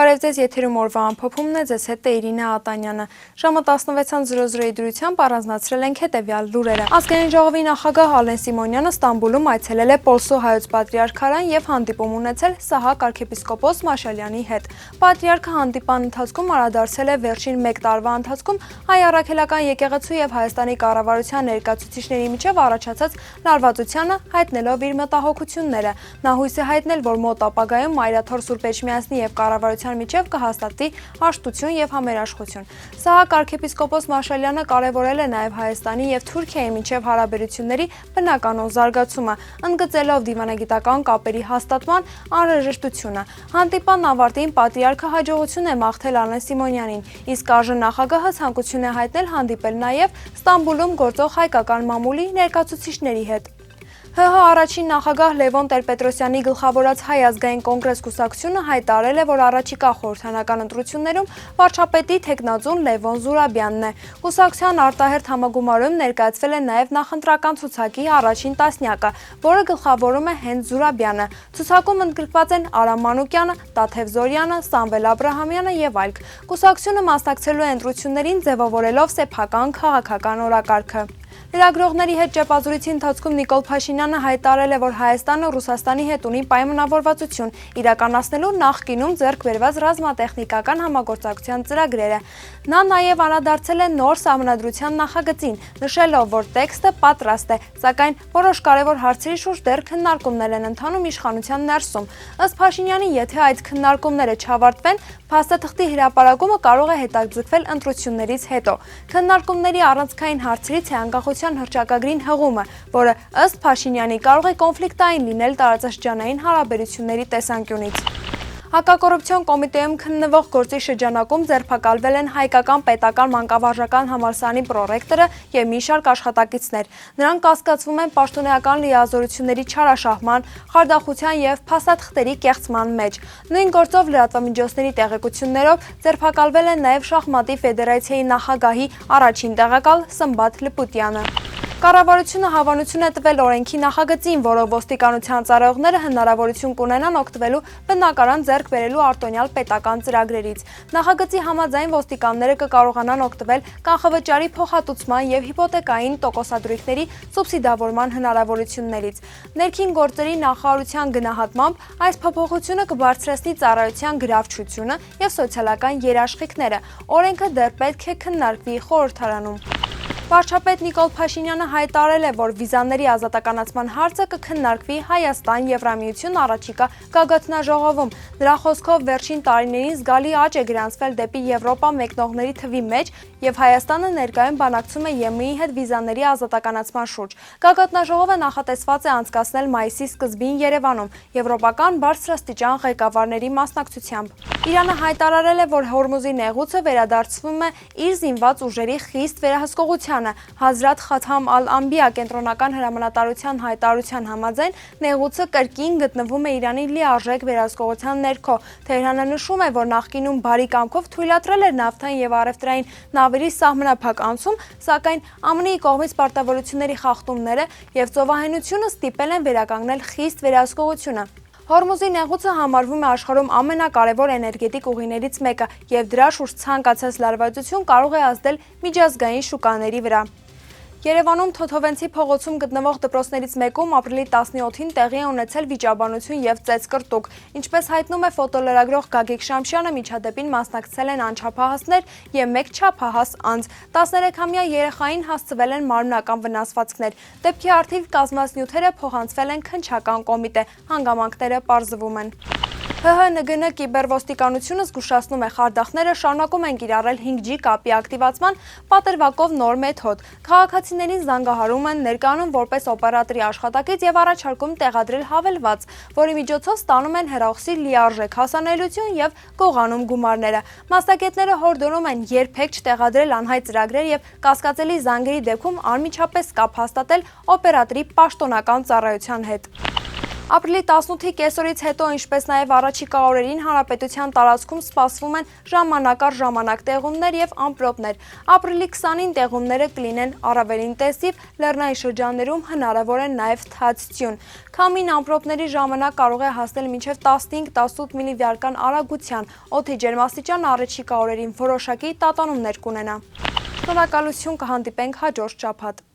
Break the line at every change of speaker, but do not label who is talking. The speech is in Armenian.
Բարև ձեզ, եթերում օրվա ամփոփումն է, ձեզ հետ է Իրինա Ատանյանը։ Ժամը 16:00-ի դրությամբ առանձնացրել ենք հետևյալ լուրերը։ Ազգային ժողովի նախագահ Ալեն Սիմոնյանը Ստամբուլում այցելել է Պոլսո հայոց պատրիարքարան եւ հանդիպում ունեցել Սահակ arczepiskopos Մաշալյանի հետ։ Պատրիարքը հանդիպան ընթացքում անդրադարձել է վերջին 1 տարվա ընթացքում հայ առաքելական եկեղեցու եւ Հայաստանի կառավարության ներկայացուցիչների միջև առաջացած լարվածությանը, հայտնելով իր մտահոգությունները։ Նա հույս է հայտնել, որ մոտ ապագայում Մայրաթոր Սուրբ Էջմիածնի եւ կառավարության միջև կհաստատվի հաշտություն եւ համերաշխություն։ Սահակ arczepiskopos Մաշալյանը կարևորել է նաեւ Հայաստանի եւ Թուրքիայի միջև հարաբերությունների բնականոն զարգացումը, ընդգծելով դիվանագիտական կապերի հաստատման անհրաժեշտությունը։ Հանդիպան ավարտին պատրիարքը հաջողություն է մաղթել Ալեն Սիմոնյանին, իսկ ԱԺ նախագահը ցանկություն է հայտնել հանդիպել նաեւ Ստամբուլում գործող հայկական մամուլի ներկայացուցիչների հետ։ ՀՀ առաջին նախագահ Լևոն Տեր-Պետրոսյանի գլխավորած Հայ ազգային կոնգրես կուսակցությունը հայտարարել է, որ առաջիկա խորհրդանական ընտրություններում վարչապետի թեկնածուն Լևոն Զուրաբյանն է։ Կուսակցության արտահերթ համագումարում ներկայացվել է նաև նախընտրական ցուցակի առաջին տասնյակը, որը գլխավորում է հենց Զուրաբյանը։ Ցուցակում ընդգրկված են Արամ Մանուկյանը, Տաթև Զորյանը, Սամվել Աբրահամյանը եւ այլք։ Կուսակցությունը մասնակցելու է ընտրություններին ձևավորելով սեփական քաղաքական օրակարգը։ Լրագրողների հետ ճեպազրույցի ընթացքում Նիկոլ Փաշինյանը հայտարարել է, որ Հայաստանը Ռուսաստանի հետ ունի պայմանավորվածություն իրականացնելու նախկինում ձեռք բերված ռազմատեխնիկական համագործակցության ծրագրերը։ Նա նաև անդրադարձել է նոր սահմանադրության նախագծին, նշելով, որ տեքստը պատրաստ է, սակայն որոշ կարևոր հարցերի շուրջ դեռ քննարկումներ են ընթանում իշխանության ներսում։ Ըստ Փաշինյանի, եթե այդ քննարկումները չավարտվեն, փաստաթղթի հրապարակումը կարող է հետաձգվել ընտրություններից հետո։ Քննարկումների առանցքային հարցերից է անկախության հռչակագրին հղումը, որը ըստ Փաշինյանի կարող է կոնֆլիկտային լինել տարածաշրջանային հարաբերությունների տեսանկյունից։ Հակակոռուպցիոն կոմիտեում քննվող գործի շրջանակում ձերբակալվել են հայկական պետական մանկավարժական համալսարանի պրոռեկտորը եւ մի շարք աշխատակիցներ։ Նրանք կասկածվում են պաշտոնեական լիազորությունների չարաշահման, խարդախության եւ փաստաթղթերի կեղծման մեջ։ Նույն գործով լրատվամիջոցների տեղեկություններով ձերբակալվել են նաեւ շախմատի ֆեդերացիայի նախագահի առաջին տեղակալ Սմբատ Լպուտյանը։ Կառավարությունը հավանություն է տվել օրենքի նախագծին, որով ոստիկանության ծառայողները հնարավորություն կունենան օգտվելու բնակարան ձեռք բերելու արտոնյալ պետական ծրագրերից։ Նախագծի համաձայն ոստիկանները կկարողանան օգտվել կանխավճարի փոխհատուցման եւ հիպոթեկային տոկոսադրույքների սուբսիդավորման հնարավորություններից։ Ներքին գործերի նախարարության գնահատմամբ այս փոփոխությունը կբարձրացնի ծառայության գրավչությունը եւ սոցիալական երաշխիքները։ Օրենքը դեռ պետք է քննարկվի խորհրդարանում։ Վարչապետ Նիկոլ Փաշինյանը հայտարարել է, որ վիզաների ազատականացման հարցը կքննարկվի Հայաստան-Եվրամիություն առաջիկա գագաթնաժողովում։ Նրա խոսքով վերջին տարիներին զգալի աճ է գրանցվել դեպի Եվրոպա մեկնողների թվի մեջ եւ Հայաստանը ներկայում բանակցում է ԵՄ-ի հետ վիզաների ազատականացման շուրջ։ Գագաթնաժողովը նախատեսված է անցկացնել մայիսի սկզբին Երևանում եվրոպական բարձրաստիճան ղեկավարների մասնակցությամբ։ Իրանը հայտարարել է, որ Հորմուզի նեղուցը վերադարձվում է իր զինված ուժերի խիստ վերահսկողությանը։ Հազրաթ Խաթամ ալ-Անբիա կենտրոնական հրամանատարության հայտարարության համաձայն նեղուցը կրկին գտնվում է Իրանի լիարժեք վերահսկողության ներքո։ Թեհրանը նշում է, որ նախկինում բարի կամքով թույլատրել էր նավթային եւ առևտրային նավերի սահմանափակ անցում, սակայն ԱՄՆ-ի կողմից պարտավորությունների խախտումները եւ ծովահենությունը ստիպել են վերականգնել խիստ վերահսկողությունը։ Հորմուզի նեղուցը համարվում է աշխարհում ամենակարևոր էներգետիկ ուղիներից մեկը եւ դրա շուրջ ցանկացած լարվածություն կարող է ազդել միջազգային շուկաների վրա։ Երևանում Թոթովենցի փողոցում գտնվող դպրոցներից մեկում ապրիլի 17-ին տեղի է ունեցել վիճաբանություն եւ ծեծկռտուք։ Ինչպես հայտնում է ֆոտոլրագրող Գագիկ Շամշյանը, միջադեպին մասնակցել են անչափահասներ եւ մեկ չափահաս անձ։ 13-ամյա երեխային հասցվել են մարմնական վնասվածքներ։ Դեպքի առթիվ կազմած նյութերը փոխանցվել են քննչական կոմիտե։ Հանգամանքները պարզվում են։ ՀՀ-ՆԳՆ կիբերոստիկանությունը զգուշացնում է խարդախները շարունակում են կիրառել 5G կապի ակտիվացման պատրվակով նոր մեթոդ։ Քաղաքացիներին զանգահարում են ներկայանում որպես օպերատորի աշխատակից եւ առաջարկում տեղադրել հավելված, որի միջոցով ստանում են հեռախոսի լիարժեք հասանելիություն եւ գողանում գումարները։ Մասնագետները հորդորում են երբեք չտեղադրել անհայտ ծրագրեր եւ կասկածելի զանգերի դեպքում անմիջապես կապ հաստատել օպերատորի պաշտոնական ծառայության հետ։ Ապրիլի 18-ի կեսօրից հետո, ինչպես նաև առաջիկա օրերին հանրապետության տարածքում սպասվում են ժամանակ առ ժամանակ տեղումներ և ամպրոպներ։ Ապրիլի 20-ին տեղումները կլինեն առավել ինտենսիվ, լեռնային շրջաններում հնարավոր է նաև թաց ձյուն։ Քամին ամպրոպների ժամանակ կարող է հասնել մինչև 15-18 միլիվիարկան արագության, օդի ջերմաստիճանը առաջիկա օրերին որոշակի տատանումներ կունենա։ Շնորհակալություն, կհանդիպենք հաջորդ շաբաթ։